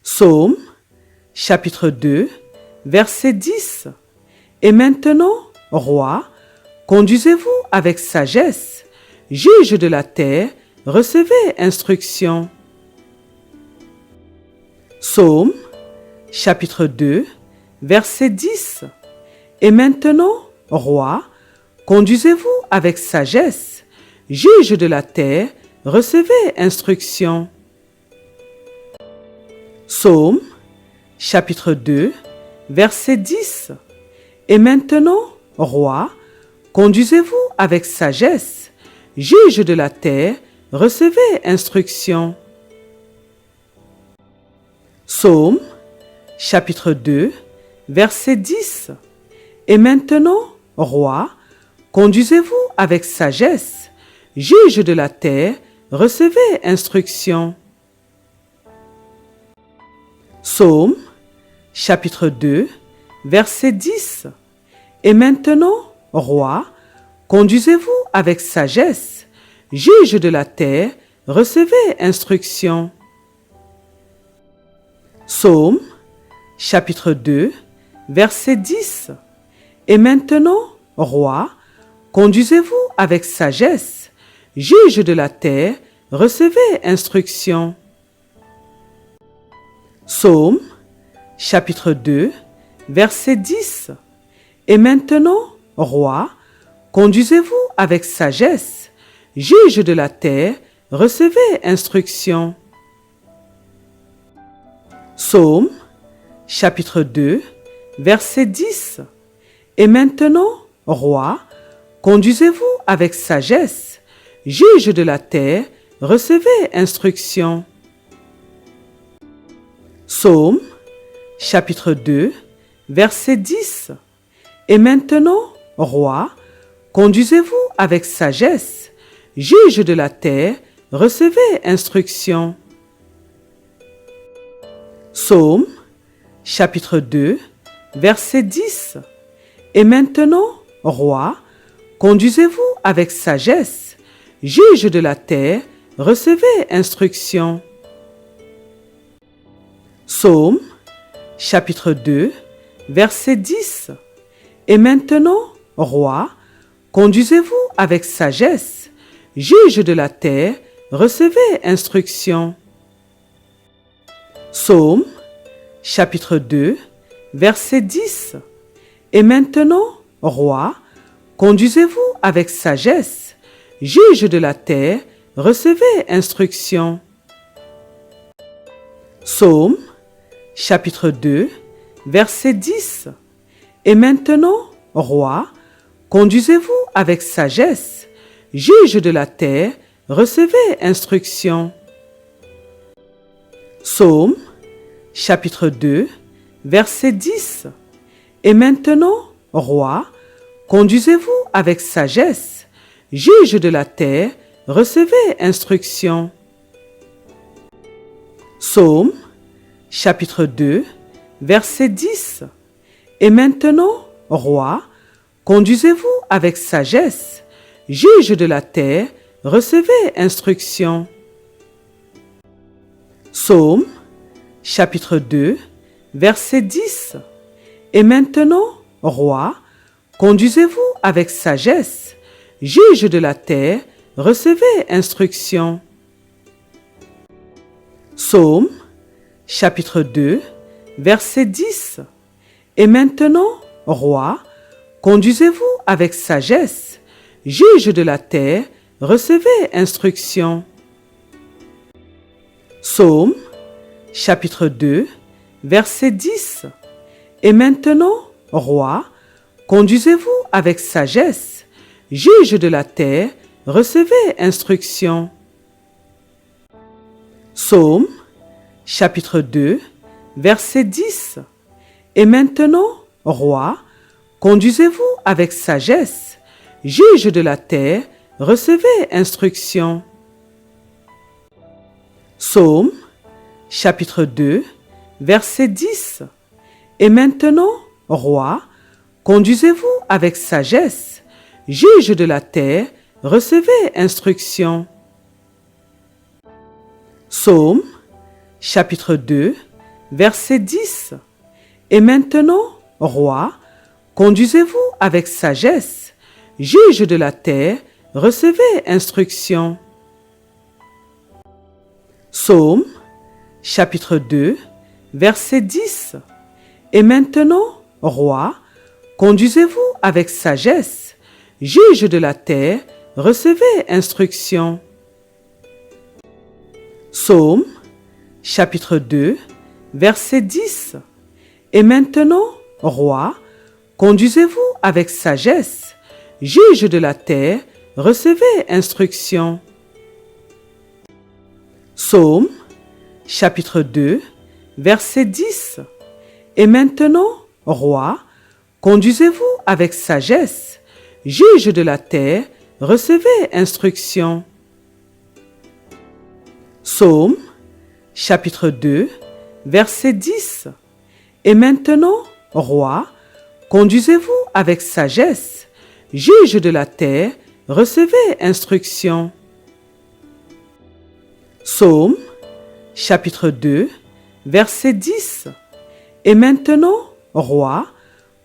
Psaume, chapitre 2, verset 10. Et maintenant, roi, conduisez-vous avec sagesse, juge de la terre, recevez instruction. Psaume, chapitre 2, verset 10. Et maintenant, roi, conduisez-vous avec sagesse, juge de la terre, recevez instruction. Psaume, chapitre 2, verset 10. Et maintenant, roi, conduisez-vous avec sagesse, juge de la terre, recevez instruction. Psaume, chapitre 2, verset 10. Et maintenant, roi, conduisez-vous avec sagesse, juge de la terre, recevez instruction. Psaume, chapitre 2, verset 10. Et maintenant, roi, conduisez-vous avec sagesse, juge de la terre, recevez instruction. Psaume, chapitre 2, verset 10. Et maintenant, roi, conduisez-vous avec sagesse, juge de la terre, recevez instruction. Psaume, chapitre 2, verset 10. Et maintenant, roi, conduisez-vous avec sagesse, juge de la terre, recevez instruction. Psaume, chapitre 2, verset 10. Et maintenant, roi, conduisez-vous avec sagesse, juge de la terre, recevez instruction. Psaume, chapitre 2, verset 10. Et maintenant, roi, conduisez-vous avec sagesse, juge de la terre, recevez instruction. Psaume, chapitre 2, verset 10. Et maintenant, roi, conduisez-vous avec sagesse, juge de la terre, recevez instruction. Psaume, chapitre 2, verset 10. Et maintenant, roi, conduisez-vous avec sagesse, juge de la terre, recevez instruction. Psaume, chapitre 2, verset 10. Et maintenant, roi, conduisez-vous avec sagesse, juge de la terre, recevez instruction. Psaume, chapitre 2, verset 10. Et maintenant, roi, conduisez-vous avec sagesse, juge de la terre, recevez instruction. Psaume, chapitre 2, verset 10. Et maintenant, roi, conduisez-vous avec sagesse, juge de la terre, recevez instruction. Psaume, chapitre 2, verset 10. Et maintenant, roi, conduisez-vous avec sagesse, juge de la terre, recevez instruction. Psaume, chapitre 2, verset 10. Et maintenant, roi, conduisez-vous avec sagesse, juge de la terre, recevez instruction. Psaume, chapitre 2, verset 10. Et maintenant, roi, conduisez-vous avec sagesse, juge de la terre, recevez instruction. Psaume, chapitre 2, verset 10. Et maintenant, roi, conduisez-vous avec sagesse, juge de la terre, recevez instruction. Psaume, chapitre 2, verset 10. Et maintenant, roi, conduisez-vous avec sagesse, juge de la terre, recevez instruction. Psaume, chapitre 2, verset 10. Et maintenant, roi, conduisez-vous avec sagesse, juge de la terre, recevez instruction. Psaume, chapitre 2, verset 10. Et maintenant, roi, conduisez-vous avec sagesse. Juge de la terre, recevez instruction. Psaume, chapitre 2, verset 10. Et maintenant, roi, conduisez-vous avec sagesse. Juge de la terre, recevez instruction. Psaume, chapitre 2, verset 10. Et maintenant, roi, conduisez-vous avec sagesse. Juge de la terre, recevez instruction. Psaume, chapitre 2, verset 10. Et maintenant, roi, conduisez-vous avec sagesse. Juge de la terre, recevez instruction. Psaume, chapitre 2, verset 10. Et maintenant, roi, conduisez-vous avec sagesse. Juge de la terre, recevez instruction. Psaume, chapitre 2, verset 10. Et maintenant, roi,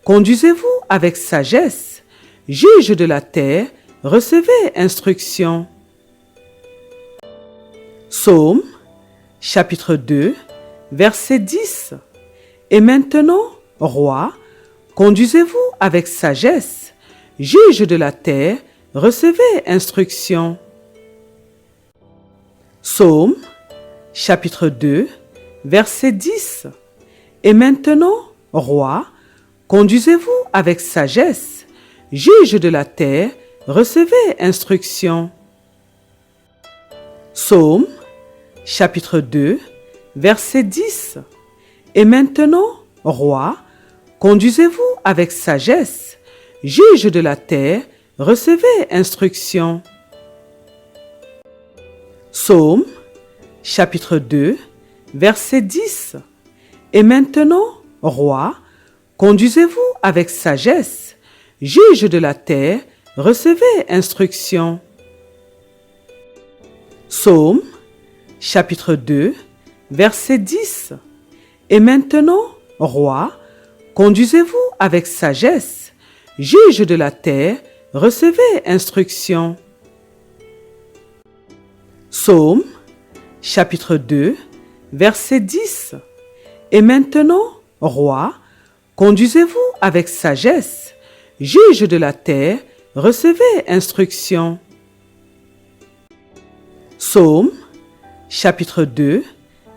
conduisez-vous avec sagesse. Juge de la terre, recevez instruction. Psaume, chapitre 2, verset 10. Et maintenant, roi, conduisez-vous avec sagesse. Juge de la terre, recevez instruction. Psaume, chapitre 2, verset 10. Et maintenant, roi, conduisez-vous avec sagesse. Juge de la terre, recevez instruction. Psaume, chapitre 2, verset 10. Et maintenant, roi, conduisez-vous avec sagesse. Juge de la terre, recevez instruction. Psaume, chapitre 2, verset 10. Et maintenant, roi, conduisez-vous avec sagesse. Juge de la terre, recevez instruction. Psaume, chapitre 2, verset 10. Et maintenant, roi, conduisez-vous avec sagesse. Juge de la terre, recevez instruction. Psaume, chapitre 2, verset 10. Et maintenant, roi, conduisez-vous avec sagesse. Juge de la terre, recevez instruction. Psaume, chapitre 2,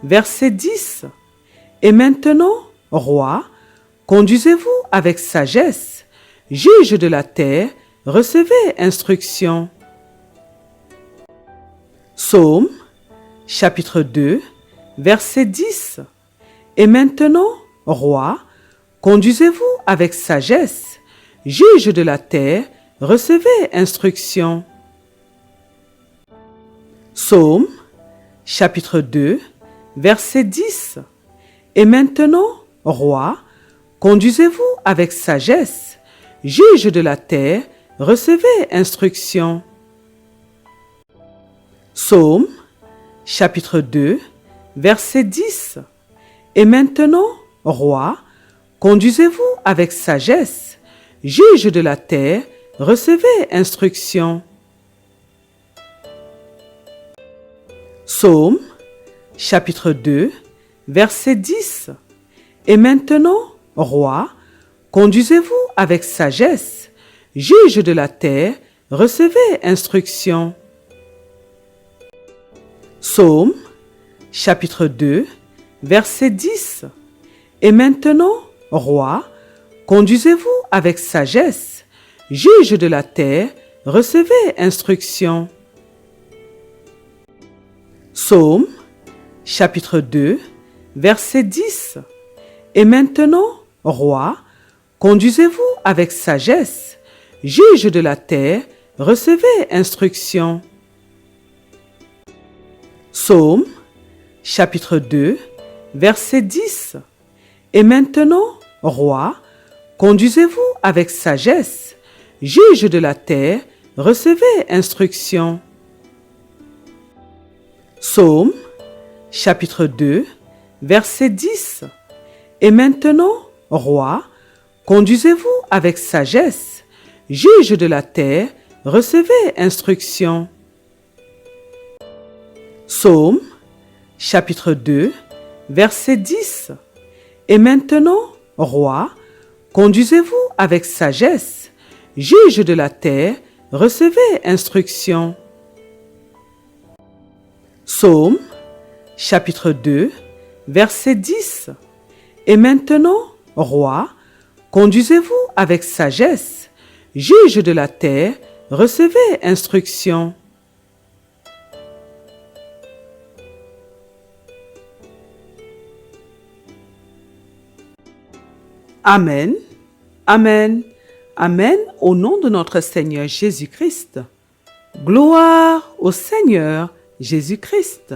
verset 10. Et maintenant, roi, conduisez-vous avec sagesse. Juge de la terre, recevez instruction. Psaume, chapitre 2, verset 10. Et maintenant, roi, conduisez-vous avec sagesse. Juge de la terre, recevez instruction. Psaume, chapitre 2, verset 10. Et maintenant, roi, conduisez-vous avec sagesse. Juge de la terre, recevez instruction. Psaume, chapitre 2, verset 10. Et maintenant, roi, conduisez-vous avec sagesse. Juge de la terre, recevez instruction. Psaume, chapitre 2, verset 10. Et maintenant, roi, conduisez-vous avec sagesse. Juge de la terre, recevez instruction. Psaume, chapitre 2, verset 10. Et maintenant, roi, conduisez-vous avec sagesse. Juge de la terre, recevez instruction. Psaume, chapitre 2, verset 10. Et maintenant, roi, conduisez-vous avec sagesse. Juge de la terre, recevez instruction. Psaume, chapitre 2, verset 10. Et maintenant, roi, conduisez-vous avec sagesse. Juge de la terre, recevez instruction. Psaume, chapitre 2, verset 10. Et maintenant, roi, conduisez-vous avec sagesse. Juge de la terre, recevez instruction. Psaume, chapitre 2, verset 10. Et maintenant, roi, conduisez-vous avec sagesse. Juge de la terre, recevez instruction. Psaume, chapitre 2, verset 10. Et maintenant, roi, conduisez-vous avec sagesse. Juge de la terre, recevez instruction. Amen, Amen, Amen au nom de notre Seigneur Jésus-Christ. Gloire au Seigneur Jésus-Christ.